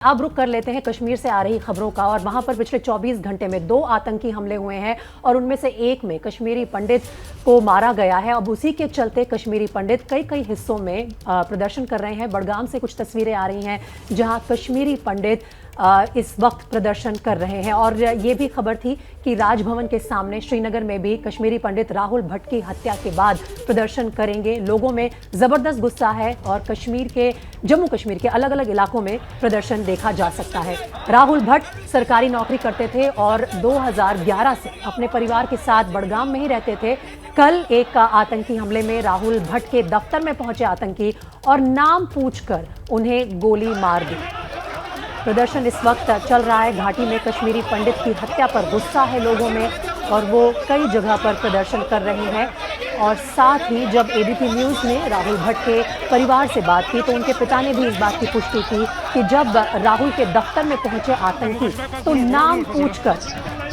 अब रुक कर लेते हैं कश्मीर से आ रही खबरों का। और वहां पर पिछले 24 घंटे में 2 आतंकी हमले हुए हैं और उनमें से एक में कश्मीरी पंडित को मारा गया है। अब उसी के चलते कश्मीरी पंडित कई हिस्सों में प्रदर्शन कर रहे हैं। बड़गाम से कुछ तस्वीरें आ रही हैं जहां कश्मीरी पंडित इस वक्त प्रदर्शन कर रहे हैं। और ये भी खबर थी कि राजभवन के सामने श्रीनगर में भी कश्मीरी पंडित राहुल भट्ट की हत्या के बाद प्रदर्शन करेंगे। लोगों में जबरदस्त गुस्सा है और जम्मू कश्मीर के अलग अलग इलाकों में प्रदर्शन देखा जा सकता है। राहुल भट्ट सरकारी नौकरी करते थे और 2011 से अपने परिवार के साथ बड़गाम में ही रहते थे। कल एक आतंकी हमले में राहुल भट्ट के दफ्तर में पहुंचे आतंकी और नाम पूछकर उन्हें गोली मार दी। प्रदर्शन इस वक्त चल रहा है। घाटी में कश्मीरी पंडित की हत्या पर गुस्सा है लोगों में और वो कई जगह पर प्रदर्शन कर रहे हैं। और साथ ही जब एबीपी न्यूज़ ने राहुल भट्ट के परिवार से बात की तो उनके पिता ने भी इस बात की पुष्टि की कि जब राहुल के दफ्तर में पहुंचे आतंकी तो नाम पूछकर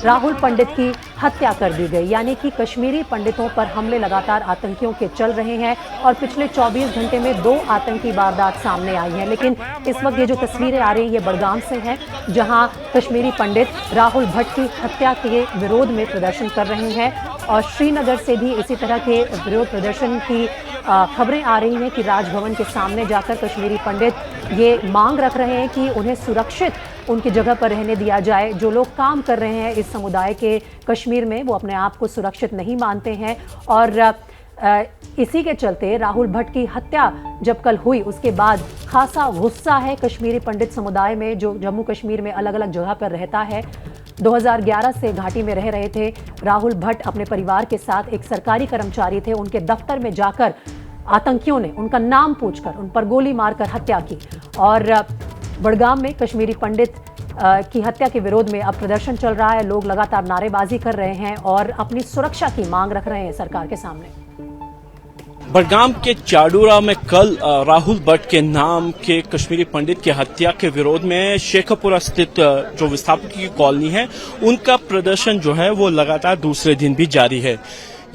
राहुल पंडित की हत्या कर दी गई। यानी कि कश्मीरी पंडितों पर हमले लगातार आतंकियों के चल रहे हैं और पिछले 24 घंटे में 2 आतंकी वारदात सामने आई है। लेकिन इस वक्त ये जो तस्वीरें आ रही हैं ये बड़गाम से हैं जहां कश्मीरी पंडित राहुल भट्ट की हत्या के विरोध में प्रदर्शन कर रहे हैं। और श्रीनगर से भी इसी तरह के विरोध प्रदर्शन की खबरें आ रही हैं कि राजभवन के सामने जाकर कश्मीरी पंडित ये मांग रख रहे हैं कि उन्हें सुरक्षित उनकी जगह पर रहने दिया जाए। जो लोग काम कर रहे हैं इस समुदाय के कश्मीर में वो अपने आप को सुरक्षित नहीं मानते हैं। और इसी के चलते राहुल भट्ट की हत्या जब कल हुई उसके बाद खासा गुस्सा है कश्मीरी पंडित समुदाय में जो जम्मू कश्मीर में अलग अलग जगह पर रहता है। 2011 से घाटी में रह रहे थे राहुल भट्ट। अपने परिवार के साथ एक सरकारी कर्मचारी थे। उनके दफ्तर में जाकर आतंकियों ने उनका नाम पूछकर उन पर गोली मारकर हत्या की। और बड़गाम में कश्मीरी पंडित की हत्या के विरोध में अब प्रदर्शन चल रहा है। लोग लगातार नारेबाजी कर रहे हैं और अपनी सुरक्षा की मांग रख रहे हैं सरकार के सामने। बड़गाम के चाडूरा में कल राहुल भट्ट के नाम के कश्मीरी पंडित की हत्या के विरोध में शेखपुरा स्थित जो विस्थापित की कॉलोनी है उनका प्रदर्शन जो है वो लगातार दूसरे दिन भी जारी है।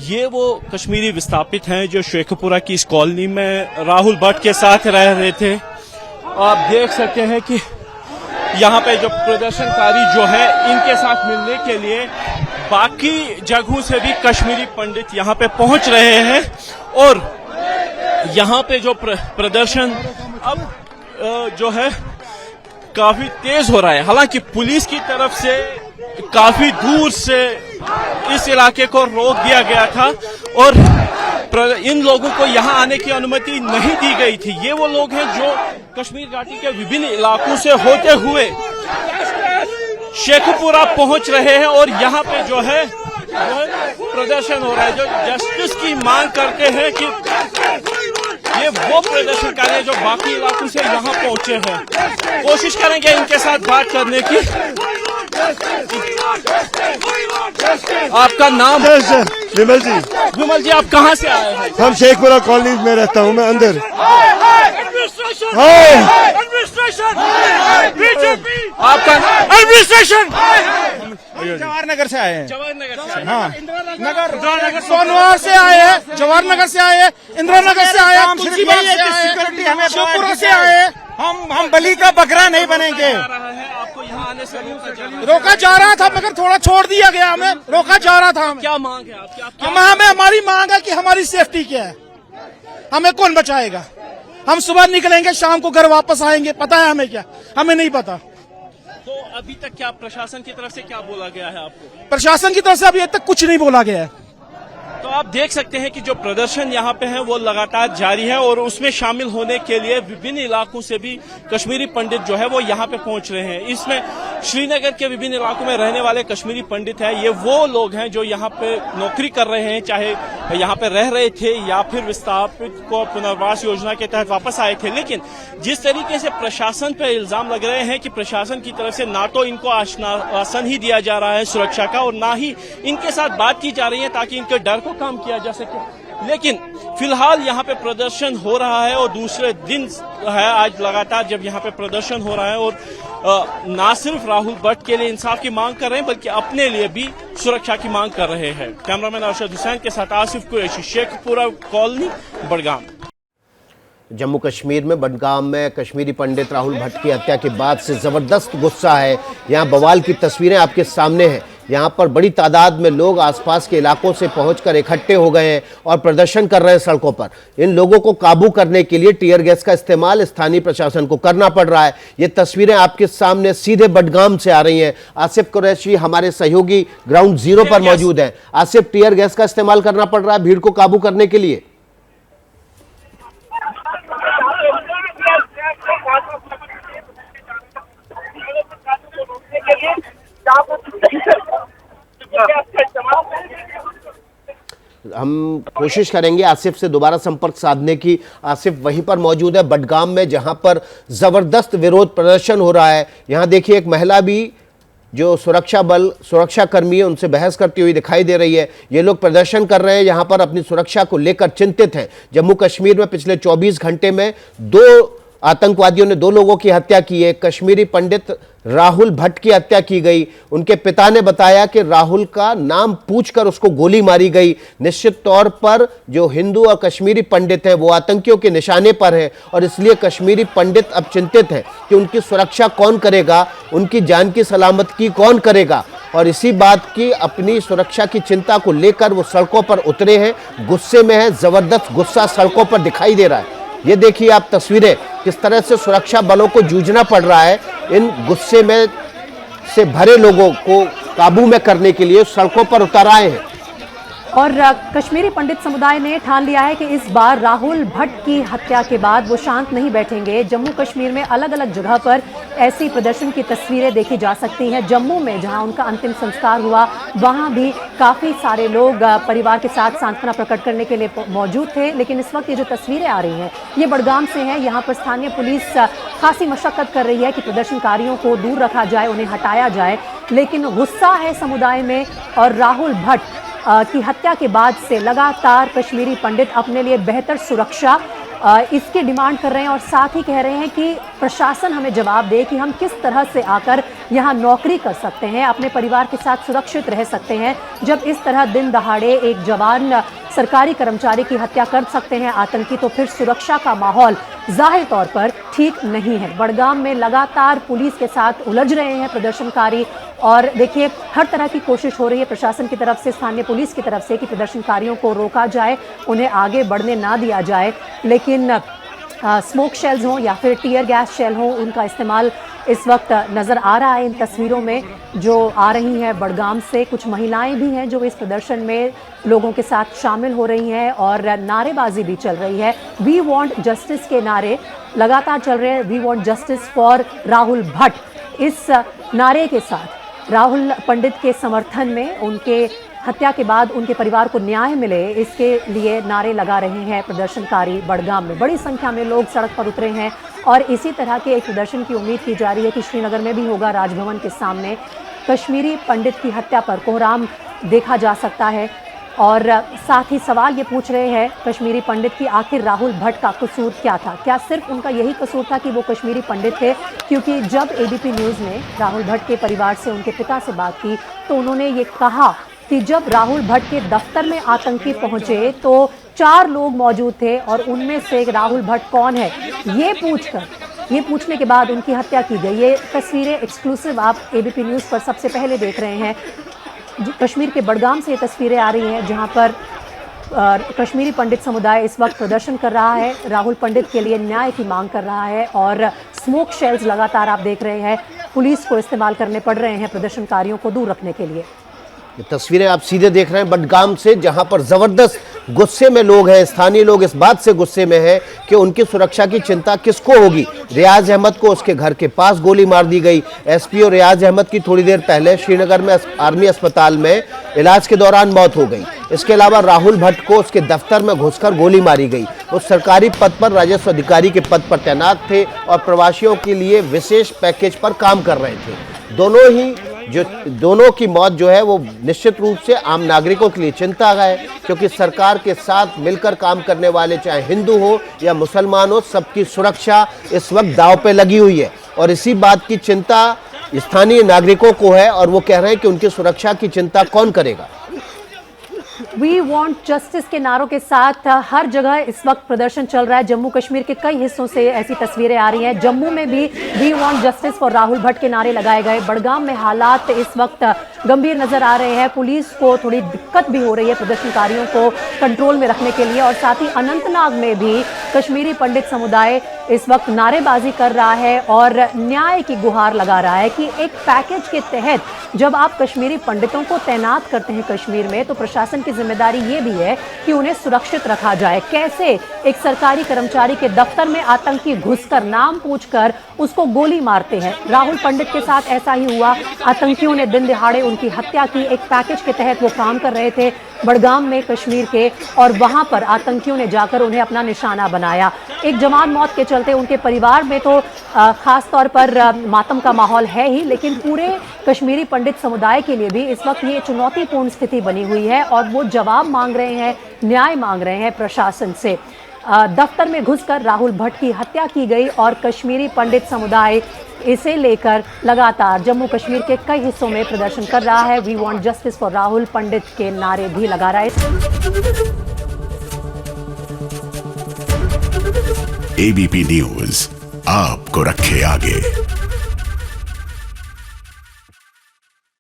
ये वो कश्मीरी विस्थापित हैं जो शेखपुरा की इस कॉलोनी में राहुल भट्ट के साथ रह रहे थे। आप देख सकते हैं कि यहाँ पे जो प्रदर्शनकारी जो है इनके साथ मिलने के लिए बाकी जगहों से भी कश्मीरी पंडित यहाँ पे पहुंच रहे हैं। और यहाँ पे जो प्रदर्शन अब जो है काफी तेज हो रहा है। हालांकि पुलिस की तरफ से काफी दूर से इस इलाके को रोक दिया गया था और इन लोगों को यहाँ आने की अनुमति नहीं दी गई थी। ये वो लोग हैं जो कश्मीर घाटी के विभिन्न इलाकों से होते हुए शेखपुरा पहुंच रहे हैं और यहाँ पे जो है प्रदर्शन हो रहा है। जो जस्टिस की मांग करते हैं कि ये वो प्रदर्शनकारी हैं जो बाकी इलाकों से यहाँ पहुंचे हैं। कोशिश करेंगे इनके साथ बात करने की। आपका नाम? विमल जी। विमल जी, आप कहाँ से आए हैं? हम शेखपुरा कॉलोनी में रहता हूँ मैं अंदर। आपका एडमिनिस्ट्रेशन जवाहर नगर से आए हैं। जवाहर नगर से? हाँ, नगर सोनवार से आए हैं, जवाहर नगर से आए हैं, इंदिरा नगर से आए हैं, तुलसीबाग से आए हैं, शिवपुरा से आए हैं। हम बलि का बकरा नहीं बनेंगे। आपको यहाँ आने से रोका जा रहा था मगर थोड़ा छोड़ दिया गया। हमें रोका जा रहा था। क्या मांग है आपकी? हमें हमारी मांग है कि हमारी सेफ्टी क्या है, हमें कौन बचाएगा। हम सुबह निकलेंगे शाम को घर वापस आएंगे, पता है हमें क्या? हमें नहीं पता। तो अभी तक क्या प्रशासन की तरफ से क्या बोला गया है आपको? प्रशासन की तरफ से अभी तक कुछ नहीं बोला गया है। तो आप देख सकते हैं कि जो प्रदर्शन यहाँ पे है वो लगातार जारी है और उसमें शामिल होने के लिए विभिन्न इलाकों से भी कश्मीरी पंडित जो है वो यहाँ पे पहुंच रहे हैं। इसमें श्रीनगर के विभिन्न इलाकों में रहने वाले कश्मीरी पंडित हैं। ये वो लोग हैं जो यहाँ पे नौकरी कर रहे हैं, चाहे यहाँ पे रह रहे थे या फिर विस्थापित को पुनर्वास योजना के तहत वापस आए थे। लेकिन जिस तरीके से प्रशासन पे इल्जाम लग रहे हैं कि प्रशासन की तरफ से ना तो इनको आश्वासन ही दिया जा रहा है सुरक्षा का और ना ही इनके साथ बात की जा रही है ताकि इनके डर को काम किया जा सके। लेकिन फिलहाल यहाँ पे प्रदर्शन हो रहा है और दूसरे दिन है आज लगातार जब यहाँ पे प्रदर्शन हो रहा है और ना सिर्फ राहुल भट्ट के लिए इंसाफ की मांग कर रहे हैं बल्कि अपने लिए भी सुरक्षा की मांग कर रहे हैं। कैमरामैन अरशद हुसैन के साथ आसिफ कुरैशी, शेखपुरा कॉलोनी, बड़गाम। जम्मू कश्मीर में बडगाम में कश्मीरी पंडित राहुल भट्ट की हत्या के बाद से ज़बरदस्त गुस्सा है। यहाँ बवाल की तस्वीरें आपके सामने हैं। यहाँ पर बड़ी तादाद में लोग आसपास के इलाकों से पहुंचकर इकट्ठे हो गए हैं और प्रदर्शन कर रहे हैं सड़कों पर। इन लोगों को काबू करने के लिए टीयर गैस का इस्तेमाल स्थानीय प्रशासन को करना पड़ रहा है। ये तस्वीरें आपके सामने सीधे बडगाम से आ रही हैं। आसिफ कुरैशी हमारे सहयोगी ग्राउंड जीरो पर मौजूद हैं। आसिफ, टीयर गैस का इस्तेमाल करना पड़ रहा है भीड़ को काबू करने के लिए। हम कोशिश करेंगे आसिफ से दोबारा संपर्क साधने की। आसिफ वहीं पर मौजूद है बडगाम में, जहां पर जबरदस्त विरोध प्रदर्शन हो रहा है। यहां देखिए एक महिला भी जो सुरक्षाकर्मी है उनसे बहस करती हुई दिखाई दे रही है। ये लोग प्रदर्शन कर रहे हैं, यहां पर अपनी सुरक्षा को लेकर चिंतित हैं। जम्मू कश्मीर में पिछले 24 घंटे में 2 आतंकवादियों ने 2 लोगों की हत्या की है। कश्मीरी पंडित राहुल भट्ट की हत्या की गई। उनके पिता ने बताया कि राहुल का नाम पूछकर उसको गोली मारी गई। निश्चित तौर पर जो हिंदू और कश्मीरी पंडित हैं वो आतंकियों के निशाने पर हैं और इसलिए कश्मीरी पंडित अब चिंतित हैं कि उनकी सुरक्षा कौन करेगा, उनकी जान की सलामत की कौन करेगा। और इसी बात की अपनी सुरक्षा की चिंता को लेकर वो सड़कों पर उतरे हैं, गुस्से में है। जबरदस्त गुस्सा सड़कों पर दिखाई दे रहा है। ये देखिए आप तस्वीरें, किस तरह से सुरक्षा बलों को जूझना पड़ रहा है इन गुस्से में से भरे लोगों को काबू में करने के लिए सड़कों पर उतर आए हैं। और कश्मीरी पंडित समुदाय ने ठान लिया है कि इस बार राहुल भट्ट की हत्या के बाद वो शांत नहीं बैठेंगे। जम्मू कश्मीर में अलग अलग जगह पर ऐसी प्रदर्शन की तस्वीरें देखी जा सकती हैं। जम्मू में जहां उनका अंतिम संस्कार हुआ वहां भी काफ़ी सारे लोग परिवार के साथ सांत्वना प्रकट करने के लिए मौजूद थे। लेकिन इस वक्त ये जो तस्वीरें आ रही हैं ये बडगाम से हैं। यहाँ पर स्थानीय पुलिस खासी मशक्कत कर रही है कि प्रदर्शनकारियों को दूर रखा जाए, उन्हें हटाया जाए। लेकिन गुस्सा है समुदाय में और राहुल भट्ट की हत्या के बाद से लगातार कश्मीरी पंडित अपने लिए बेहतर सुरक्षा इसकी डिमांड कर रहे हैं और साथ ही कह रहे हैं कि प्रशासन हमें जवाब दे कि हम किस तरह से आकर यहाँ नौकरी कर सकते हैं, अपने परिवार के साथ सुरक्षित रह सकते हैं, जब इस तरह दिन दहाड़े एक जवान सरकारी कर्मचारी की हत्या कर सकते हैं आतंकी, तो फिर सुरक्षा का माहौल जाहिर तौर पर ठीक नहीं है। बडगाम में लगातार पुलिस के साथ उलझ रहे हैं प्रदर्शनकारी और देखिए हर तरह की कोशिश हो रही है प्रशासन की तरफ से, स्थानीय पुलिस की तरफ से कि प्रदर्शनकारियों को रोका जाए, उन्हें आगे बढ़ने ना दिया जाए। लेकिन स्मोक शेल्स हों या फिर टीयर गैस शेल हों, उनका इस्तेमाल इस वक्त नज़र आ रहा है इन तस्वीरों में जो आ रही हैं बडगाम से। कुछ महिलाएं भी हैं जो इस प्रदर्शन में लोगों के साथ शामिल हो रही हैं और नारेबाजी भी चल रही है। वी वांट जस्टिस के नारे लगातार चल रहे हैं। We want justice for Rahul Bhatt, इस नारे के साथ राहुल पंडित के समर्थन में, उनके हत्या के बाद उनके परिवार को न्याय मिले, इसके लिए नारे लगा रहे हैं प्रदर्शनकारी बडगाम में। बड़ी संख्या में लोग सड़क पर उतरे हैं और इसी तरह के एक प्रदर्शन की उम्मीद की जा रही है कि श्रीनगर में भी होगा। राजभवन के सामने कश्मीरी पंडित की हत्या पर कोहराम देखा जा सकता है और साथ ही सवाल ये पूछ रहे हैं कश्मीरी पंडित की आखिर राहुल भट्ट का कसूर क्या था? क्या सिर्फ उनका यही कसूर था कि वो कश्मीरी पंडित थे? क्योंकि जब एबीपी न्यूज़ ने राहुल भट्ट के परिवार से, उनके पिता से बात की तो उन्होंने ये कहा कि जब राहुल भट्ट के दफ्तर में आतंकी पहुंचे तो 4 लोग मौजूद थे और उनमें से राहुल भट्ट कौन है ये पूछने के बाद उनकी हत्या की गई। ये तस्वीरें एक्सक्लूसिव आप एबीपी न्यूज़ पर सबसे पहले देख रहे हैं। कश्मीर के बडगाम से ये तस्वीरें आ रही हैं जहां पर कश्मीरी पंडित समुदाय इस वक्त प्रदर्शन कर रहा है, राहुल पंडित के लिए न्याय की मांग कर रहा है और स्मोक शेल्स लगातार आप देख रहे हैं पुलिस को इस्तेमाल करने पड़ रहे हैं प्रदर्शनकारियों को दूर रखने के लिए। ये तस्वीरें आप सीधे देख रहे हैं बडगाम से, जहां पर जबरदस्त गुस्से में लोग हैं। स्थानीय लोग इस बात से गुस्से में हैं कि उनकी सुरक्षा की चिंता किसको होगी। रियाज अहमद को उसके घर के पास गोली मार दी गई। एसपीओ रियाज अहमद की थोड़ी देर पहले श्रीनगर में आर्मी अस्पताल में इलाज के दौरान मौत हो गई। इसके अलावा राहुल भट्ट को उसके दफ्तर में घुसकर गोली मारी गई। वो सरकारी पद पर, राजस्व अधिकारी के पद पर तैनात थे और प्रवासियों के लिए विशेष पैकेज पर काम कर रहे थे। दोनों की मौत जो है वो निश्चित रूप से आम नागरिकों के लिए चिंता है, क्योंकि सरकार के साथ मिलकर काम करने वाले चाहे हिंदू हो या मुसलमान हो, सबकी सुरक्षा इस वक्त दांव पे लगी हुई है और इसी बात की चिंता स्थानीय नागरिकों को है और वो कह रहे हैं कि उनकी सुरक्षा की चिंता कौन करेगा। वी वांट जस्टिस के नारों के साथ हर जगह इस वक्त प्रदर्शन चल रहा है। जम्मू कश्मीर के कई हिस्सों से ऐसी तस्वीरें आ रही हैं। जम्मू में भी we want justice for Rahul Bhatt के नारे लगाए गए। बड़गाम में हालात इस वक्त गंभीर नजर आ रहे हैं। पुलिस को थोड़ी दिक्कत भी हो रही है प्रदर्शनकारियों को कंट्रोल में रखने के लिए। और साथ ही अनंतनाग में भी कश्मीरी पंडित समुदाय इस वक्त नारेबाजी कर रहा है और न्याय की गुहार लगा रहा है कि एक पैकेज के तहत जब आप कश्मीरी पंडितों को तैनात करते हैं कश्मीर में, तो प्रशासन की जिम्मेदारी ये भी है कि उन्हें सुरक्षित रखा जाए। कैसे एक सरकारी कर्मचारी के दफ्तर में आतंकी घुसकर नाम पूछकर उसको गोली मारते हैं। राहुल पंडित के साथ ऐसा ही हुआ। आतंकियों ने दिन दिहाड़े उनकी हत्या की। एक पैकेज के तहत वो काम कर रहे थे बड़गाम में कश्मीर के, और वहां पर आतंकियों ने जाकर उन्हें अपना निशाना बनाया। एक जवान मौत के चलते उनके परिवार में तो खास तौर पर मातम का माहौल है ही, लेकिन पूरे कश्मीरी पंडित समुदाय के लिए भी इस वक्त ये चुनौतीपूर्ण स्थिति बनी हुई है और वो जवाब मांग रहे हैं, न्याय मांग रहे हैं प्रशासन से। दफ्तर में घुसकर राहुल भट्ट की हत्या की गई और कश्मीरी पंडित समुदाय इसे लेकर लगातार जम्मू कश्मीर के कई हिस्सों में प्रदर्शन कर रहा है। We want justice for Rahul Pandit के नारे भी लगा रहा है। एबीपी न्यूज आपको रखे आगे।